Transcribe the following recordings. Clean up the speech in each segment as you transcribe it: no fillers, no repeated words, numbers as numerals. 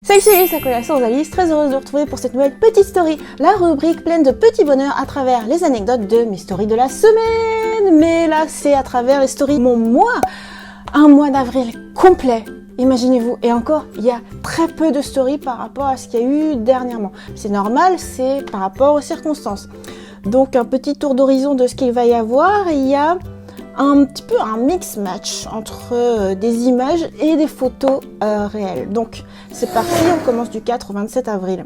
Salut, Sakura sur Alice, très heureuse de vous retrouver pour cette nouvelle petite story, la rubrique pleine de petits bonheurs à travers les anecdotes de mes stories de la semaine. Mais là, c'est à travers les stories de mon mois, un mois d'avril complet, imaginez-vous. Et encore, il y a très peu de stories par rapport à ce qu'il y a eu dernièrement. C'est normal, c'est par rapport aux circonstances. Donc un petit tour d'horizon de ce qu'il va y avoir, il y a un petit peu un mix-match entre des images et des photos réelles. Donc c'est parti, on commence du 4 au 27 avril.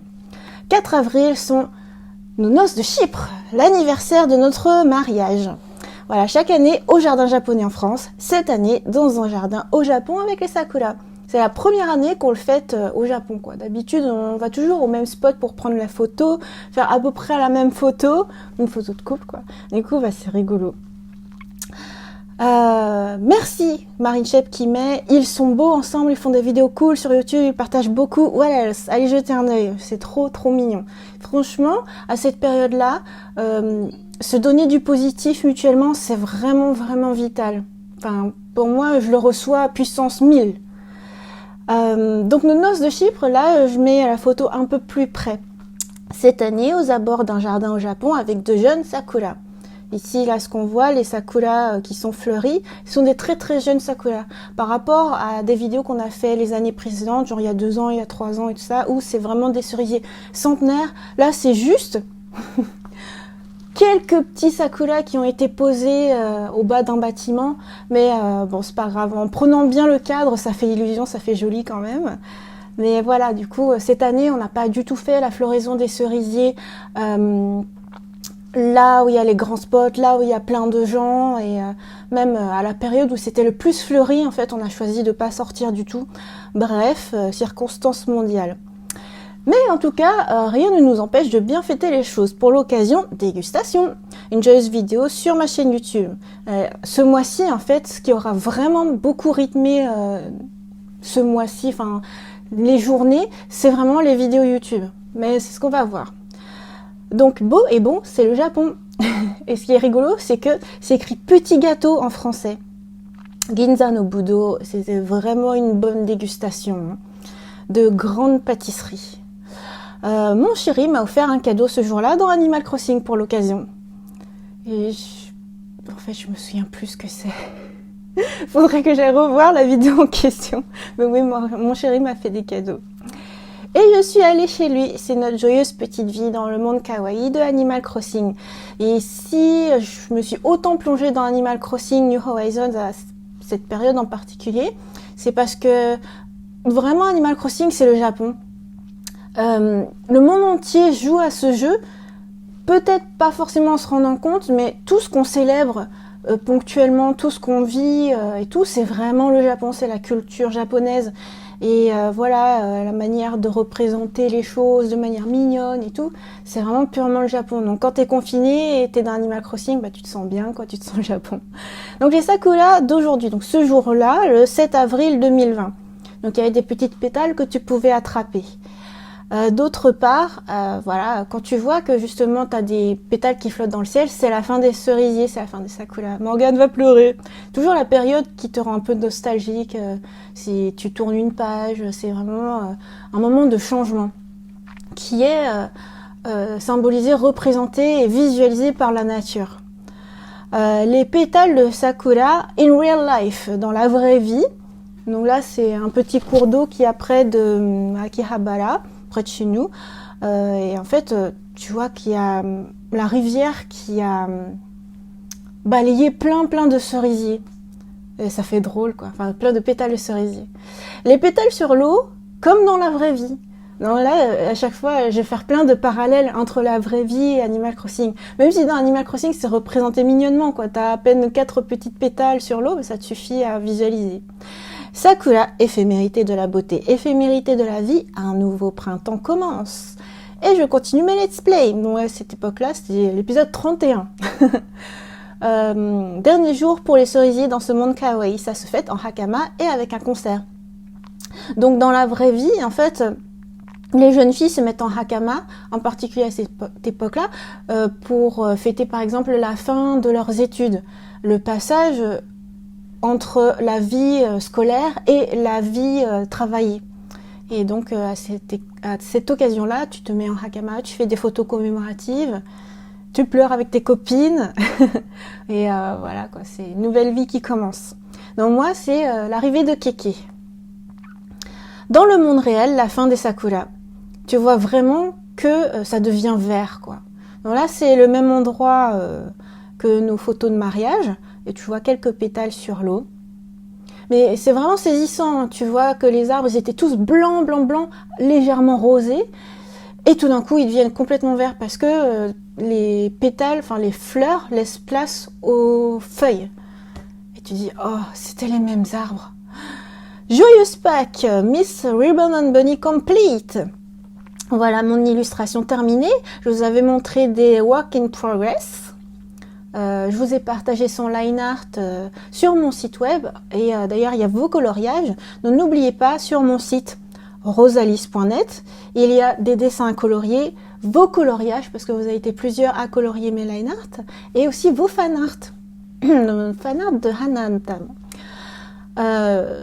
4 avril sont nos noces de Chypre, l'anniversaire de notre mariage. Voilà, chaque année au jardin japonais en France, cette année dans un jardin au Japon avec les sakura. C'est la première année qu'on le fête au Japon, quoi. D'habitude, on va toujours au même spot pour prendre la photo, faire à peu près la même photo, une photo de couple, quoi. Du coup, c'est rigolo. Merci Marine Shep qui met, ils sont beaux ensemble, ils font des vidéos cool sur YouTube, ils partagent beaucoup. What else? Allez jeter un œil, c'est trop mignon. Franchement, à cette période-là, se donner du positif mutuellement, c'est vraiment vital. Enfin, pour moi, je le reçois à puissance 1000. Donc nos noces de Chypre, là, je mets la photo un peu plus près. Cette année, aux abords d'un jardin au Japon avec de jeunes sakura. Ici, là, ce qu'on voit, les sakura qui sont fleuris, sont des très jeunes sakura. Par rapport à des vidéos qu'on a fait les années précédentes, genre il y a 2 ans, il y a 3 ans et tout ça, où c'est vraiment des cerisiers centenaires. Là, c'est juste quelques petits sakura qui ont été posés au bas d'un bâtiment. Mais bon, c'est pas grave. En prenant bien le cadre, ça fait illusion, ça fait joli quand même. Mais voilà, du coup, cette année, on n'a pas du tout fait la floraison des cerisiers là où il y a les grands spots, là où il y a plein de gens, et même à la période où c'était le plus fleuri, en fait, on a choisi de pas sortir du tout. Bref, circonstances mondiales. Mais en tout cas, rien ne nous empêche de bien fêter les choses. Pour l'occasion, dégustation. Une joyeuse vidéo sur ma chaîne YouTube. Ce mois-ci, en fait, ce qui aura vraiment beaucoup rythmé ce mois-ci, enfin, les journées, c'est vraiment les vidéos YouTube. Mais c'est ce qu'on va voir. Donc beau et bon, c'est le Japon. Et ce qui est rigolo, c'est que c'est écrit petit gâteau en français. Ginza no Budo, c'était vraiment une bonne dégustation de grande pâtisserie. Mon chéri m'a offert un cadeau ce jour-là dans Animal Crossing pour l'occasion. Et en fait, je me souviens plus ce que c'est. Faudrait que j'aille revoir la vidéo en question. Mais oui, mon chéri m'a fait des cadeaux. Et je suis allée chez lui, c'est notre joyeuse petite vie dans le monde kawaii de Animal Crossing. Et si je me suis autant plongée dans Animal Crossing New Horizons à cette période en particulier, c'est parce que vraiment Animal Crossing c'est le Japon. Le monde entier joue à ce jeu, peut-être pas forcément en se rendant compte, mais tout ce qu'on célèbre ponctuellement, tout ce qu'on vit et tout, c'est vraiment le Japon, c'est la culture japonaise. Et voilà, la manière de représenter les choses de manière mignonne et tout, c'est vraiment purement le Japon. Donc quand t'es confiné et t'es dans Animal Crossing, tu te sens bien, quoi, tu te sens le Japon. Donc les sakura d'aujourd'hui, donc ce jour-là, le 7 avril 2020. Donc il y avait des petites pétales que tu pouvais attraper. D'autre part, voilà, quand tu vois que justement t'as des pétales qui flottent dans le ciel, c'est la fin des cerisiers, c'est la fin des sakura. Morgane va pleurer. Toujours la période qui te rend un peu nostalgique. Si tu tournes une page, c'est vraiment un moment de changement qui est symbolisé, représenté et visualisé par la nature. Les pétales de sakura in real life, dans la vraie vie. Donc là, c'est un petit cours d'eau qui est près de Akihabara, près de chez nous. Et en fait, tu vois qu'il y a la rivière qui a balayé plein de cerisiers. Et ça fait drôle, quoi. Enfin, plein de pétales de cerisier. Les pétales sur l'eau, comme dans la vraie vie. Donc là, à chaque fois, je vais faire plein de parallèles entre la vraie vie et Animal Crossing. Même si dans Animal Crossing, c'est représenté mignonnement, quoi. T'as à peine 4 petites pétales sur l'eau, mais ça te suffit à visualiser. Sakura, éphémérité de la beauté, éphémérité de la vie, un nouveau printemps commence. Et je continue mes let's play. Bon, à cette époque-là, c'était l'épisode 31. Dernier jour pour les cerisiers dans ce monde kawaii. Ça se fête en hakama et avec un concert. Donc dans la vraie vie, en fait, les jeunes filles se mettent en hakama, en particulier à cette époque-là, pour fêter par exemple la fin de leurs études. Le passage entre la vie scolaire et la vie travaillée. Et donc à cette occasion-là, tu te mets en hakama, tu fais des photos commémoratives, tu pleures avec tes copines, et voilà quoi, c'est une nouvelle vie qui commence. Donc moi, c'est l'arrivée de Keke. Dans le monde réel, la fin des sakuras, tu vois vraiment que ça devient vert, quoi. Donc là, c'est le même endroit que nos photos de mariage, et tu vois quelques pétales sur l'eau. Mais c'est vraiment saisissant, hein. Tu vois que les arbres, ils étaient tous blancs, blancs, blancs, légèrement rosés, et tout d'un coup, ils deviennent complètement verts parce que les pétales, enfin les fleurs, laissent place aux feuilles. Et tu dis, oh, c'était les mêmes arbres. Joyeuse Pâques, Miss Ribbon and Bunny Complete. Voilà mon illustration terminée. Je vous avais montré des work in progress. Je vous ai partagé son line art sur mon site web. Et d'ailleurs, il y a vos coloriages. Donc n'oubliez pas, sur mon site rosalys.net, il y a des dessins à colorier, vos coloriages, parce que vous avez été plusieurs à colorier mes line art, et aussi vos fan art. Fan art de Hannah notamment.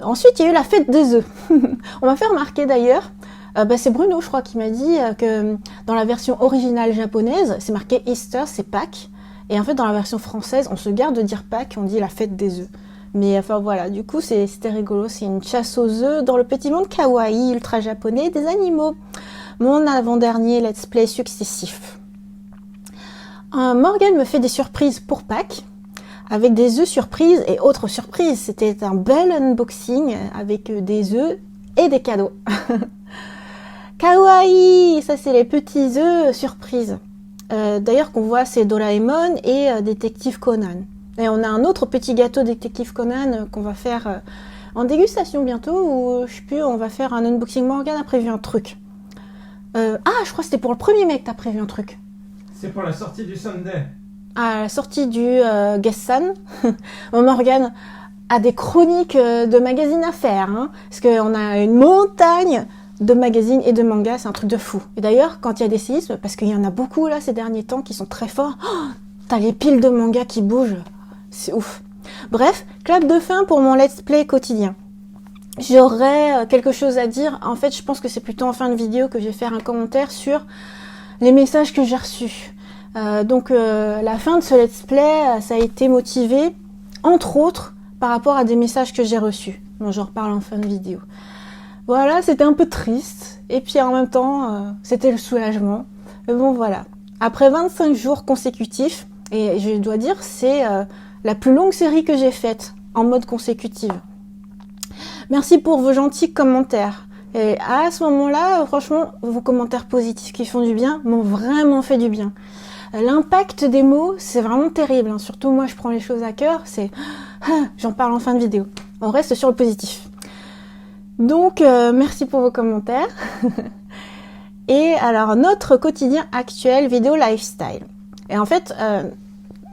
Ensuite, il y a eu la fête des œufs. On m'a fait remarquer d'ailleurs, c'est Bruno, je crois, qui m'a dit que dans la version originale japonaise, c'est marqué Easter, c'est Pâques. Et en fait, dans la version française, on se garde de dire Pâques, on dit la fête des œufs. Mais enfin voilà, du coup, c'était rigolo. C'est une chasse aux œufs dans le petit monde kawaii, ultra japonais des animaux. Mon avant-dernier let's play successif. Morgane me fait des surprises pour Pâques, avec des œufs surprises et autres surprises. C'était un bel unboxing avec des œufs et des cadeaux. Kawaii, ça c'est les petits œufs surprises. D'ailleurs qu'on voit c'est Doraemon et Détective Conan. Et on a un autre petit gâteau Détective Conan qu'on va faire en dégustation bientôt, ou je sais plus, on va faire un unboxing. Morgane a prévu un truc. Je crois que c'était pour le 1er mai que t'as prévu un truc. C'est pour la sortie du Sunday. À la sortie du Gessan, Morgane a des chroniques de magazines à faire, hein, parce qu'on a une montagne de magazines et de mangas, c'est un truc de fou. Et d'ailleurs, quand il y a des séismes, parce qu'il y en a beaucoup là ces derniers temps qui sont très forts, t'as les piles de mangas qui bougent, c'est ouf. Bref, clap de fin pour mon let's play quotidien. J'aurais quelque chose à dire, en fait je pense que c'est plutôt en fin de vidéo que je vais faire un commentaire sur les messages que j'ai reçus. La fin de ce let's play, ça a été motivé, entre autres, par rapport à des messages que j'ai reçus. Bon, j'en reparle en fin de vidéo. Voilà, c'était un peu triste, et puis en même temps, c'était le soulagement. Mais bon, voilà. Après 25 jours consécutifs, et je dois dire, c'est la plus longue série que j'ai faite, en mode consécutif. Merci pour vos gentils commentaires. Et à ce moment-là, franchement, vos commentaires positifs qui font du bien m'ont vraiment fait du bien. L'impact des mots, c'est vraiment terrible, hein. Surtout moi, je prends les choses à cœur, j'en parle en fin de vidéo. On reste sur le positif. Donc, merci pour vos commentaires. Et alors, notre quotidien actuel, vidéo lifestyle. Et en fait,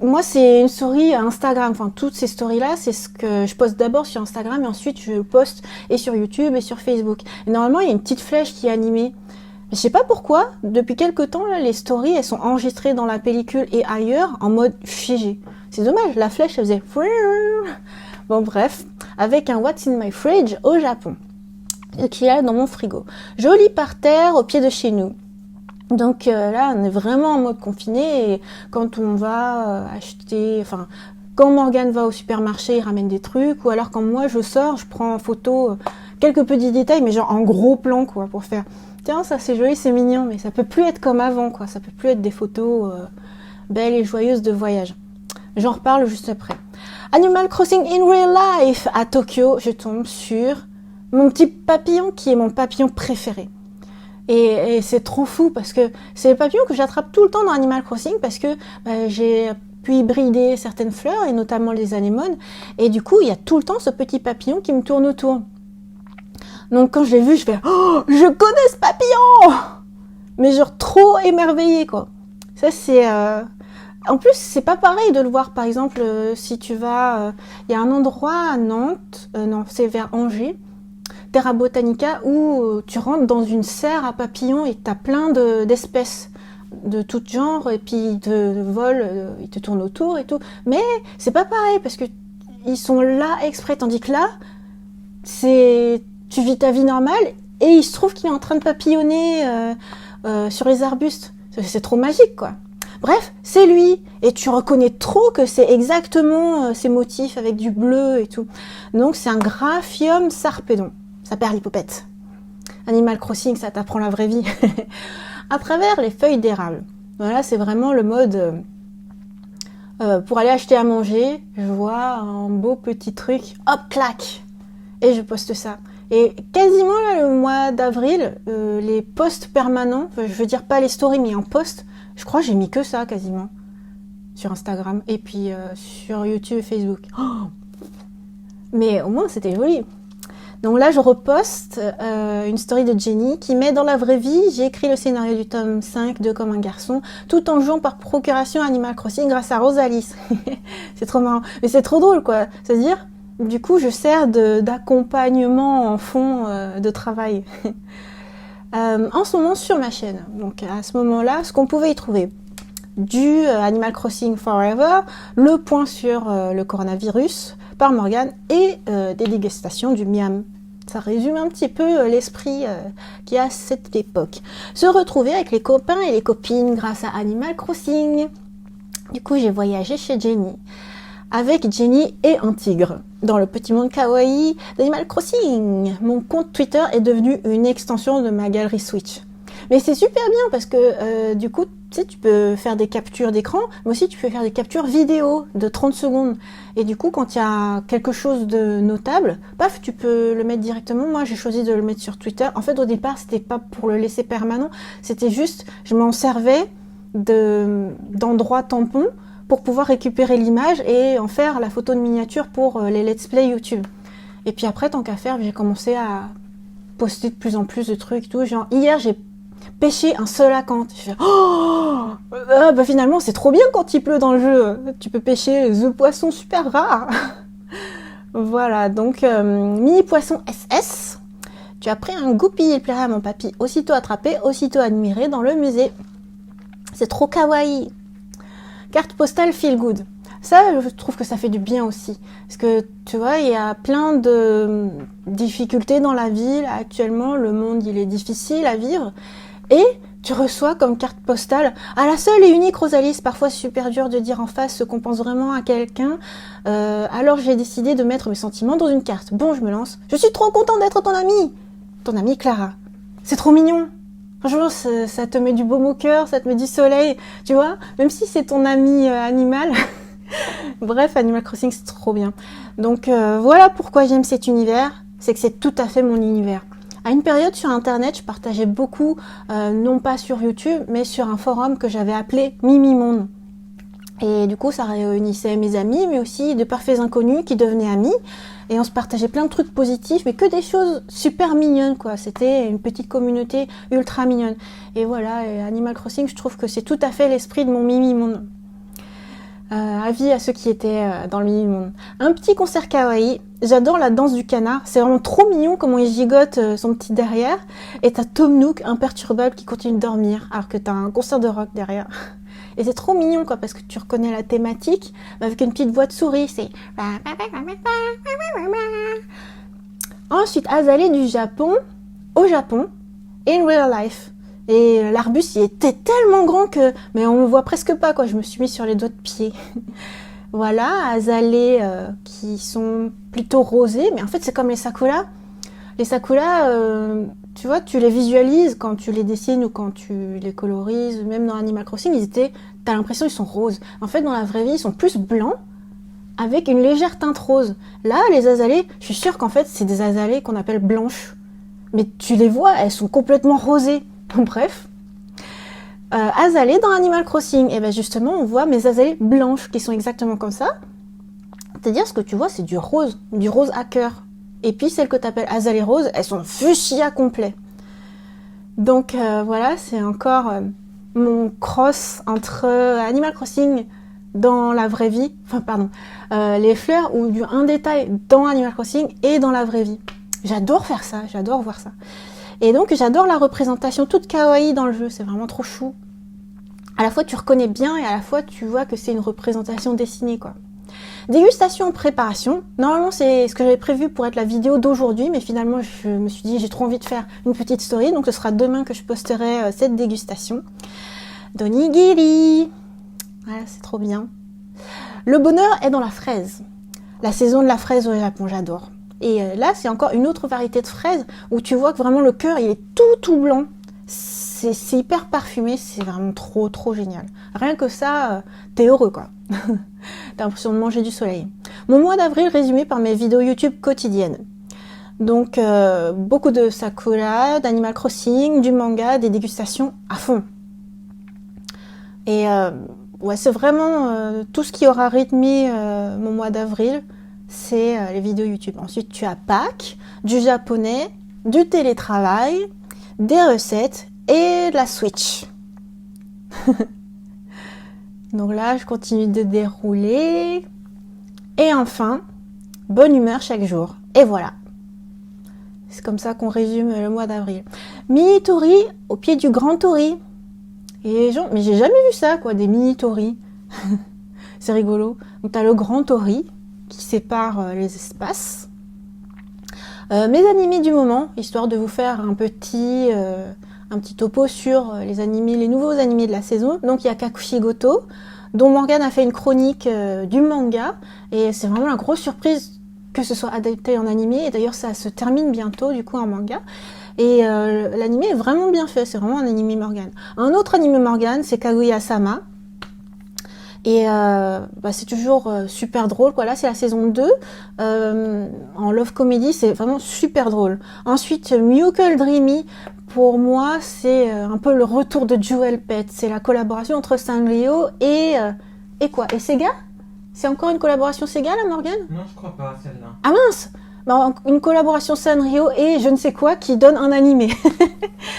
moi, c'est une story Instagram. Enfin, toutes ces stories-là, c'est ce que je poste d'abord sur Instagram et ensuite je poste et sur YouTube et sur Facebook. Et normalement, il y a une petite flèche qui est animée. Je sais pas pourquoi, depuis quelques temps, là, les stories, elles sont enregistrées dans la pellicule et ailleurs en mode figé. C'est dommage, la flèche, elle faisait... Bon, bref, avec un What's in my fridge au Japon, qu'il y a dans mon frigo. Joli par terre, au pied de chez nous. Donc là, on est vraiment en mode confiné, et quand on va acheter... Enfin, quand Morgane va au supermarché, il ramène des trucs, ou alors quand moi, je sors, je prends en photo quelques petits détails, mais genre en gros plan, quoi, pour faire... Tiens, ça c'est joli, c'est mignon, mais ça peut plus être comme avant, quoi. Ça peut plus être des photos belles et joyeuses de voyage. J'en reparle juste après. Animal Crossing in Real Life à Tokyo, je tombe sur mon petit papillon qui est mon papillon préféré. Et c'est trop fou parce que c'est le papillon que j'attrape tout le temps dans Animal Crossing parce que j'ai pu hybrider certaines fleurs et notamment les anémones. Et du coup, il y a tout le temps ce petit papillon qui me tourne autour. Donc quand je l'ai vu, je fais « Oh, je connais ce papillon !» Mais genre trop émerveillée, quoi. Ça, c'est... En plus, c'est pas pareil de le voir, par exemple, si tu vas... Il y a un endroit à Nantes, non, c'est vers Angers, Terra Botanica, où tu rentres dans une serre à papillons et t'as plein d'espèces de tout genre, et puis ils te volent, ils te tournent autour et tout. Mais c'est pas pareil, parce que ils sont là exprès, tandis que là, c'est... Tu vis ta vie normale et il se trouve qu'il est en train de papillonner sur les arbustes. C'est trop magique, quoi. Bref, c'est lui, et tu reconnais trop que c'est exactement ces motifs avec du bleu et tout. Donc c'est un Graphium sarpedon, ça perd l'hypopète. Animal Crossing, ça t'apprend la vraie vie. À travers les feuilles d'érable. Voilà, c'est vraiment le mode pour aller acheter à manger. Je vois un beau petit truc, hop, clac, et je poste ça. Et quasiment là, le mois d'avril, les posts permanents, je veux dire pas les stories, mais en post, je crois que j'ai mis que ça quasiment sur Instagram et puis sur YouTube et Facebook. Oh, mais au moins c'était joli. Donc là je reposte une story de Jenny qui met dans la vraie vie, j'ai écrit le scénario du tome 5 de Comme un garçon, tout en jouant par procuration Animal Crossing grâce à Rosalis. C'est trop marrant. Mais c'est trop drôle quoi. C'est-à-dire, du coup je sers d'accompagnement en fond de travail. En ce moment sur ma chaîne. Donc à ce moment-là, ce qu'on pouvait y trouver du Animal Crossing Forever, le point sur le coronavirus par Morgane et des dégustations du miam. Ça résume un petit peu l'esprit qu'il y a à cette époque. Se retrouver avec les copains et les copines grâce à Animal Crossing. Du coup, j'ai voyagé chez Jenny. Avec Jenny et un tigre, dans le petit monde kawaii d'Animal Crossing. Mon compte Twitter est devenu une extension de ma galerie Switch. Mais c'est super bien parce que du coup, tu sais, tu peux faire des captures d'écran, mais aussi tu peux faire des captures vidéo de 30 secondes. Et du coup, quand il y a quelque chose de notable, paf, tu peux le mettre directement. Moi, j'ai choisi de le mettre sur Twitter. En fait, au départ, c'était pas pour le laisser permanent, c'était juste, je m'en servais d'endroits tampons pour pouvoir récupérer l'image et en faire la photo de miniature pour les let's play YouTube. Et puis après, tant qu'à faire, j'ai commencé à poster de plus en plus de trucs et tout. Genre, hier, j'ai pêché un seul acanthe. Je fais, oh bah finalement, c'est trop bien quand il pleut dans le jeu. Tu peux pêcher the poisson super rare. Voilà, donc mini poisson SS. Tu as pris un goupille, il plairait à mon papy. Aussitôt attrapé, aussitôt admiré dans le musée. C'est trop kawaii. Carte postale feel good. Ça, je trouve que ça fait du bien aussi. Parce que, tu vois, il y a plein de difficultés dans la vie. Là, actuellement, le monde, il est difficile à vivre. Et tu reçois comme carte postale à la seule et unique Rosalis. Parfois, c'est super dur de dire en face ce qu'on pense vraiment à quelqu'un. Alors, j'ai décidé de mettre mes sentiments dans une carte. Bon, je me lance. Je suis trop contente d'être ton amie. Ton amie Clara. C'est trop mignon. Franchement, ça te met du baume au cœur, ça te met du soleil, tu vois, même si c'est ton ami animal. Bref, Animal Crossing, c'est trop bien. Donc voilà pourquoi j'aime cet univers, c'est que c'est tout à fait mon univers. À une période sur Internet, je partageais beaucoup, non pas sur YouTube, mais sur un forum que j'avais appelé Mimimonde. Et du coup, ça réunissait mes amis, mais aussi de parfaits inconnus qui devenaient amis. Et on se partageait plein de trucs positifs, mais que des choses super mignonnes, quoi. C'était une petite communauté ultra mignonne. Et voilà, et Animal Crossing, je trouve que c'est tout à fait l'esprit de mon Mimi-monde. Avis à ceux qui étaient dans le Mimi-monde. Un petit concert kawaii. J'adore la danse du canard. C'est vraiment trop mignon comment il gigote son petit derrière. Et t'as Tom Nook, imperturbable, qui continue de dormir, alors que t'as un concert de rock derrière. Et c'est trop mignon, quoi, parce que tu reconnais la thématique, avec une petite voix de souris, c'est... Ensuite, Azalée du Japon, au Japon, in real life. Et l'arbuste, il était tellement grand que... Mais on le voit presque pas, quoi, je me suis mis sur les doigts de pied. Voilà, Azalées qui sont plutôt rosées, mais en fait, c'est comme les sakura. Les sakura, tu vois, tu les visualises quand tu les dessines ou quand tu les colorises, même dans Animal Crossing, t'as l'impression qu'ils sont roses. En fait, dans la vraie vie, ils sont plus blancs, avec une légère teinte rose. Là, les azalées, je suis sûre qu'en fait, c'est des azalées qu'on appelle blanches. Mais tu les vois, elles sont complètement rosées. Bref. Azalées dans Animal Crossing, et bien justement, on voit mes azalées blanches qui sont exactement comme ça. C'est-à-dire, ce que tu vois, c'est du rose à cœur. Et puis celles que tu appelles azalées roses, elles sont fuchsia complet. Donc voilà, c'est encore mon cross entre Animal Crossing dans la vraie vie, enfin pardon, les fleurs ou un détail dans Animal Crossing et dans la vraie vie. J'adore faire ça, j'adore voir ça. Et donc j'adore la représentation toute kawaii dans le jeu, c'est vraiment trop chou. À la fois tu reconnais bien et à la fois tu vois que c'est une représentation dessinée, quoi. Dégustation en préparation. Normalement, c'est ce que j'avais prévu pour être la vidéo d'aujourd'hui, mais finalement, je me suis dit, j'ai trop envie de faire une petite story, donc ce sera demain que je posterai cette dégustation d'onigiri. Voilà, c'est trop bien. Le bonheur est dans la fraise. La saison de la fraise au Japon, j'adore. Et là, c'est encore une autre variété de fraises où tu vois que vraiment le cœur, il est tout blanc. C'est hyper parfumé, c'est vraiment trop génial. Rien que ça, t'es heureux quoi. T'as l'impression de manger du soleil. Mon mois d'avril résumé par mes vidéos YouTube quotidiennes. Donc beaucoup de Sakura, d'Animal Crossing, du manga, des dégustations à fond. Et ouais, c'est vraiment tout ce qui aura rythmé mon mois d'avril, c'est les vidéos YouTube. Ensuite, tu as Pâques, du japonais, du télétravail, des recettes et de la Switch. Donc là, je continue de dérouler. Et enfin, bonne humeur chaque jour. Et voilà. C'est comme ça qu'on résume le mois d'avril. Mini-tori au pied du Grand Tori. Et les gens, mais j'ai jamais vu ça, quoi, des mini-toris. C'est rigolo. Donc t'as le Grand Tori qui sépare les espaces. Mes animés du moment, histoire de vous faire un petit topo sur les animés, les nouveaux animés de la saison. Donc il y a Kakushigoto, dont Morgane a fait une chronique du manga, et c'est vraiment la grosse surprise que ce soit adapté en animé, et d'ailleurs ça se termine bientôt du coup en manga. Et l'animé est vraiment bien fait, c'est vraiment un animé Morgane. Un autre animé Morgane, c'est Kaguya-sama. Et c'est toujours super drôle, quoi. Là, c'est la saison 2. En love comedy, c'est vraiment super drôle. Ensuite, Miracle Dreamy, pour moi, c'est un peu le retour de Jewel Pet. C'est la collaboration entre Sanrio et quoi? Et Sega? C'est encore une collaboration Sega, là, Morgane? Non, je crois pas, celle-là. Ah mince! Une collaboration Sanrio et je ne sais quoi qui donne un animé.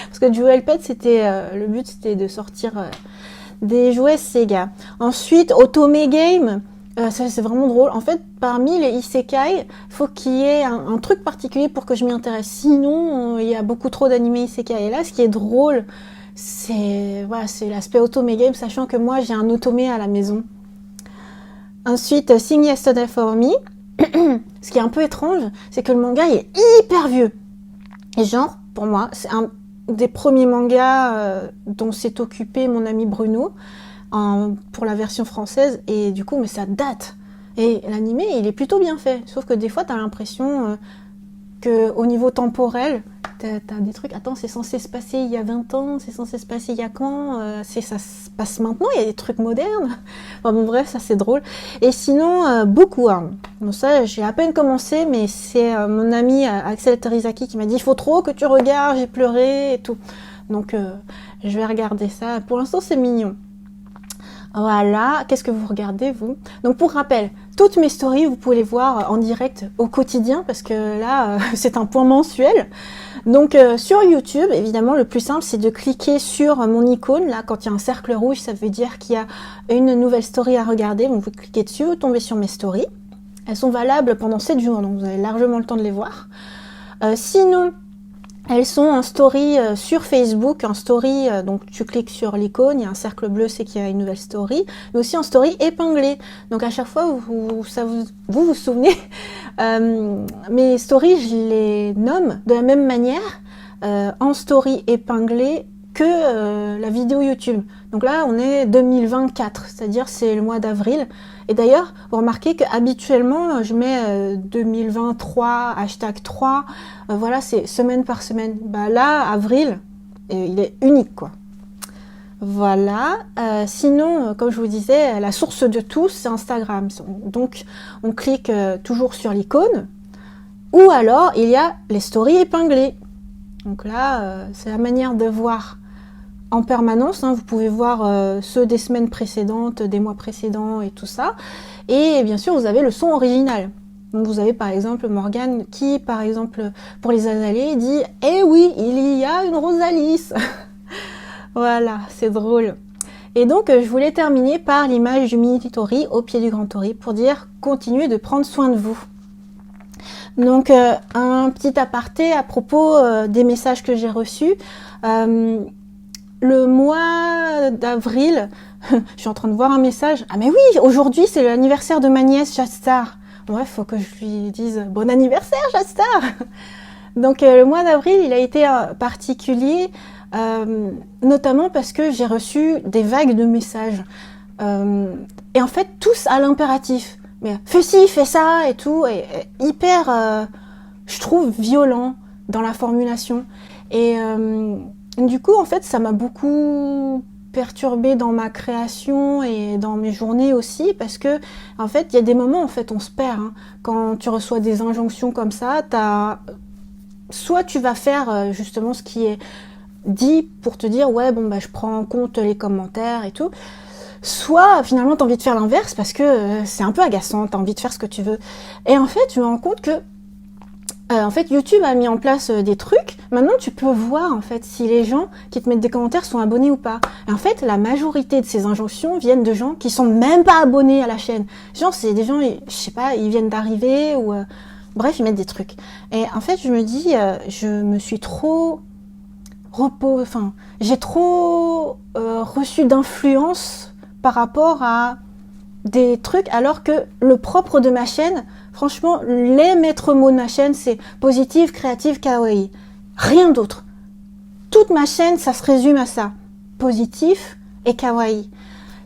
Parce que Jewel Pet, c'était le but, c'était de sortir des jouets Sega. Ensuite, Otome Game, ça c'est vraiment drôle. En fait, parmi les isekai, il faut qu'il y ait un truc particulier pour que je m'y intéresse. Sinon, il y a beaucoup trop d'animés isekai. Et là, ce qui est drôle, c'est l'aspect Otome Game, sachant que moi, j'ai un Otome à la maison. Ensuite, Sing Yesterday for Me. Ce qui est un peu étrange, c'est que le manga il est hyper vieux. Et genre, pour moi, c'est un des premiers mangas dont s'est occupé mon ami Bruno pour la version française. Et du coup, mais ça date. Et l'animé, il est plutôt bien fait. Sauf que des fois, t'as l'impression qu'au niveau temporel, t'as des trucs, attends, c'est censé se passer il y a 20 ans, c'est censé se passer il y a quand, ça se passe maintenant, il y a des trucs modernes. Enfin bon, bref, ça c'est drôle. Et sinon, beaucoup. Bon, ça, j'ai à peine commencé, mais c'est mon ami Axel Terizaki qui m'a dit, il faut trop que tu regardes, j'ai pleuré et tout. Donc, je vais regarder ça. Pour l'instant, c'est mignon. Voilà, qu'est-ce que vous regardez, vous? Donc, pour rappel, toutes mes stories, vous pouvez les voir en direct au quotidien, parce que là, c'est un point mensuel. Donc, sur YouTube, évidemment, le plus simple, c'est de cliquer sur mon icône. Là, quand il y a un cercle rouge, ça veut dire qu'il y a une nouvelle story à regarder. Donc, vous cliquez dessus, vous tombez sur mes stories. Elles sont valables pendant 7 jours, donc vous avez largement le temps de les voir. Sinon, elles sont en story sur Facebook, en story, donc tu cliques sur l'icône, il y a un cercle bleu, c'est qu'il y a une nouvelle story, mais aussi en story épinglée. Donc à chaque fois, vous vous souvenez, mes stories, je les nomme de la même manière, en story épinglée que la vidéo YouTube. Donc là, on est 2024, c'est-à-dire c'est le mois d'avril. Et d'ailleurs, vous remarquez qu'habituellement, je mets 2023, hashtag 3, voilà, c'est semaine par semaine. Bah là, avril, il est unique, quoi. Voilà. Sinon, comme je vous disais, la source de tout, c'est Instagram. Donc, on clique toujours sur l'icône. Ou alors, il y a les stories épinglées. Donc là, c'est la manière de voir en permanence, vous pouvez voir ceux des semaines précédentes, des mois précédents et tout ça. Et bien sûr, vous avez le son original. Donc vous avez par exemple Morgane qui, par exemple, pour les azalées, dit « Eh oui, il y a une Rosalis !» Voilà, c'est drôle. Et donc, je voulais terminer par l'image du mini-tori au pied du Grand Tori pour dire « Continuez de prendre soin de vous ». Donc, un petit aparté à propos des messages que j'ai reçus. le mois d'avril, je suis en train de voir un message. Ah mais oui, aujourd'hui c'est l'anniversaire de ma nièce Jastar. Bref, faut que je lui dise bon anniversaire Jastar. Donc le mois d'avril, il a été particulier, notamment parce que j'ai reçu des vagues de messages. Et en fait, tous à l'impératif. Mais fais ci, fais ça et tout. Et hyper, je trouve, violent dans la formulation. Et du coup, en fait, ça m'a beaucoup perturbée dans ma création et dans mes journées aussi, parce que, en fait, il y a des moments, en fait, on se perd. Hein. Quand tu reçois des injonctions comme ça, soit tu vas faire justement ce qui est dit pour te dire, ouais, bon, bah, je prends en compte les commentaires et tout. Soit, finalement, t'as envie de faire l'inverse parce que c'est un peu agaçant, t'as envie de faire ce que tu veux. Et en fait, je me rends compte que en fait, YouTube a mis en place des trucs. Maintenant, tu peux voir en fait si les gens qui te mettent des commentaires sont abonnés ou pas. Et en fait, la majorité de ces injonctions viennent de gens qui sont même pas abonnés à la chaîne. Genre, c'est des gens, je sais pas, ils viennent d'arriver ou bref, ils mettent des trucs. Et en fait, je me dis, je me suis trop j'ai trop reçu d'influence par rapport à des trucs, alors que le propre de ma chaîne, franchement, les maîtres mots de ma chaîne, c'est positive, créative, kawaii. Rien d'autre. Toute ma chaîne, ça se résume à ça. Positif et kawaii.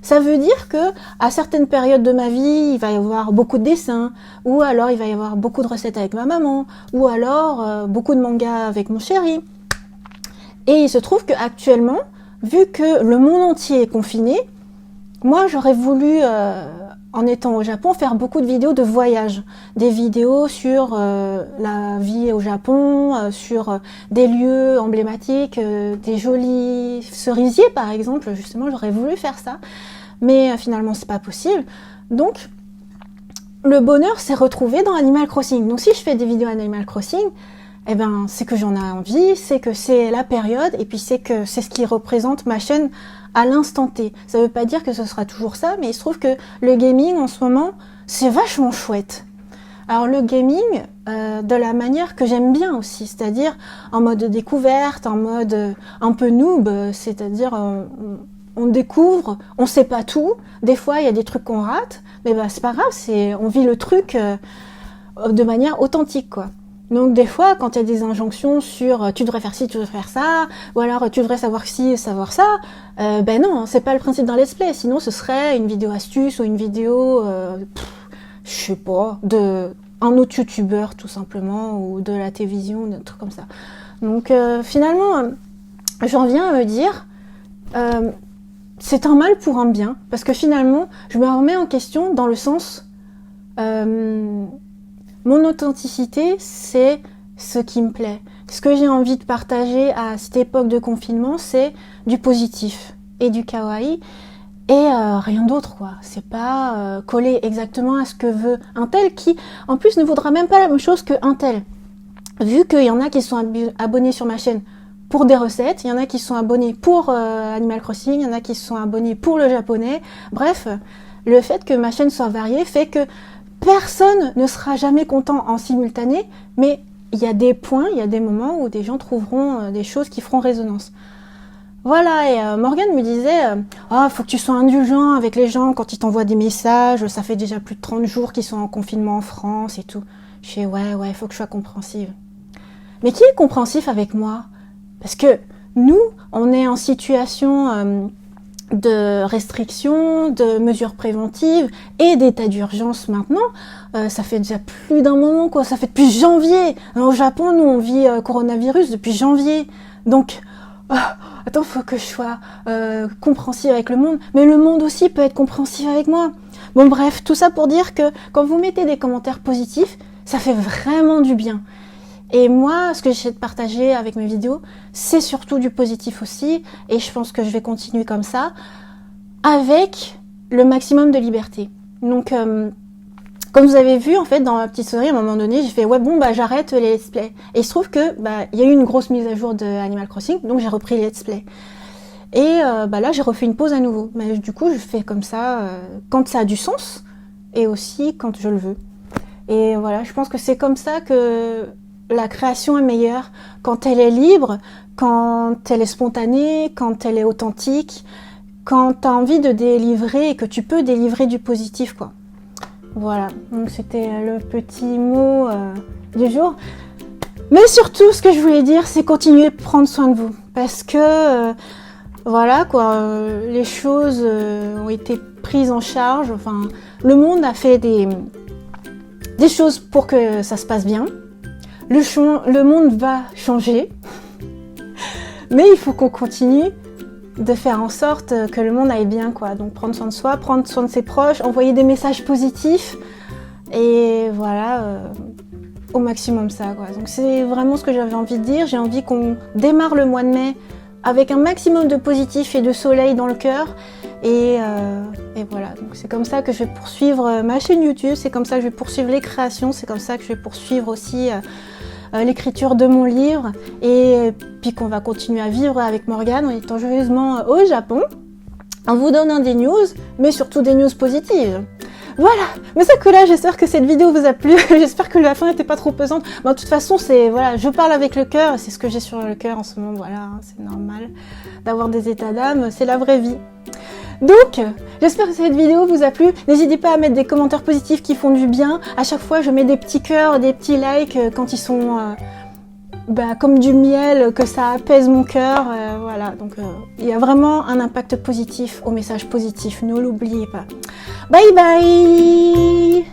Ça veut dire que à certaines périodes de ma vie, il va y avoir beaucoup de dessins, ou alors il va y avoir beaucoup de recettes avec ma maman, ou alors beaucoup de mangas avec mon chéri. Et il se trouve qu'actuellement, vu que le monde entier est confiné, moi j'aurais voulu, en étant au Japon, faire beaucoup de vidéos de voyage. Des vidéos sur la vie au Japon, sur des lieux emblématiques, des jolis cerisiers par exemple. Justement, j'aurais voulu faire ça. Mais finalement, c'est pas possible. Donc, le bonheur s'est retrouvé dans Animal Crossing. Donc si je fais des vidéos Animal Crossing, eh ben, c'est que j'en ai envie, c'est que c'est la période, et puis c'est que c'est ce qui représente ma chaîne à l'instant T. Ça veut pas dire que ce sera toujours ça, mais il se trouve que le gaming, en ce moment, c'est vachement chouette. Alors le gaming, de la manière que j'aime bien aussi, c'est-à-dire en mode découverte, en mode un peu noob, c'est-à-dire on découvre, on sait pas tout, des fois il y a des trucs qu'on rate, mais bah c'est pas grave, on vit le truc de manière authentique, quoi. Donc des fois, quand il y a des injonctions sur tu devrais faire ci, tu devrais faire ça, ou alors tu devrais savoir ci, savoir ça, ben non, c'est pas le principe d'un let's play. Sinon, ce serait une vidéo astuce ou une vidéo, je sais pas, de un autre youtubeur tout simplement, ou de la télévision, des trucs comme ça. Donc finalement, j'en viens à me dire, c'est un mal pour un bien, parce que finalement, je me remets en question dans le sens... mon authenticité, c'est ce qui me plaît. Ce que j'ai envie de partager à cette époque de confinement, c'est du positif et du kawaii et rien d'autre, quoi. C'est pas coller exactement à ce que veut un tel qui, en plus, ne voudra même pas la même chose qu'un tel. Vu qu'il y en a qui sont abonnés sur ma chaîne pour des recettes, il y en a qui sont abonnés pour Animal Crossing, il y en a qui sont abonnés pour le japonais. Bref, le fait que ma chaîne soit variée fait que personne ne sera jamais content en simultané, mais il y a des points, il y a des moments où des gens trouveront des choses qui feront résonance. Voilà, et Morgane me disait faut que tu sois indulgent avec les gens quand ils t'envoient des messages, ça fait déjà plus de 30 jours qu'ils sont en confinement en France et tout. Je fais ouais, faut que je sois compréhensive. Mais qui est compréhensif avec moi? Parce que nous, on est en situation... de restrictions, de mesures préventives et d'état d'urgence maintenant. Ça fait déjà plus d'un moment, quoi. Ça fait depuis janvier. Au Japon, nous, on vit coronavirus depuis janvier. Donc, attends, faut que je sois compréhensive avec le monde. Mais le monde aussi peut être compréhensif avec moi. Bon, bref, tout ça pour dire que quand vous mettez des commentaires positifs, ça fait vraiment du bien. Et moi, ce que j'essaie de partager avec mes vidéos, c'est surtout du positif aussi, et je pense que je vais continuer comme ça, avec le maximum de liberté. Donc, comme vous avez vu, en fait, dans ma petite story, à un moment donné, j'ai fait, j'arrête les let's play. Et il se trouve que, il y a eu une grosse mise à jour de Animal Crossing, donc j'ai repris les let's play. Et là, j'ai refait une pause à nouveau. Mais du coup, je fais comme ça, quand ça a du sens, et aussi quand je le veux. Et voilà, je pense que c'est comme ça que la création est meilleure quand elle est libre, quand elle est spontanée, quand elle est authentique, quand tu as envie de délivrer et que tu peux délivrer du positif, quoi. Voilà, donc c'était le petit mot du jour. Mais surtout, ce que je voulais dire, c'est continuer à prendre soin de vous. Parce que, voilà, quoi, les choses ont été prises en charge. Enfin, le monde a fait des choses pour que ça se passe bien. Le monde va changer. Mais il faut qu'on continue de faire en sorte que le monde aille bien, quoi. Donc prendre soin de soi, prendre soin de ses proches, envoyer des messages positifs. Et voilà, au maximum ça, quoi. Donc c'est vraiment ce que j'avais envie de dire. J'ai envie qu'on démarre le mois de mai avec un maximum de positif et de soleil dans le cœur. Et voilà, donc c'est comme ça que je vais poursuivre ma chaîne YouTube, c'est comme ça que je vais poursuivre les créations, c'est comme ça que je vais poursuivre aussi l'écriture de mon livre. Et puis qu'on va continuer à vivre avec Morgane en étant joyeusement au Japon, en vous donnant des news, mais surtout des news positives. Voilà, mais ça que là, j'espère que cette vidéo vous a plu, j'espère que la fin n'était pas trop pesante. Mais de toute façon, c'est voilà, je parle avec le cœur, c'est ce que j'ai sur le cœur en ce moment, voilà, hein, c'est normal d'avoir des états d'âme, c'est la vraie vie. Donc, j'espère que cette vidéo vous a plu. N'hésitez pas à mettre des commentaires positifs qui font du bien. À chaque fois, je mets des petits cœurs, des petits likes quand ils sont comme du miel, que ça apaise mon cœur. Voilà, donc il y a vraiment un impact positif au message positif. Ne l'oubliez pas. Bye bye!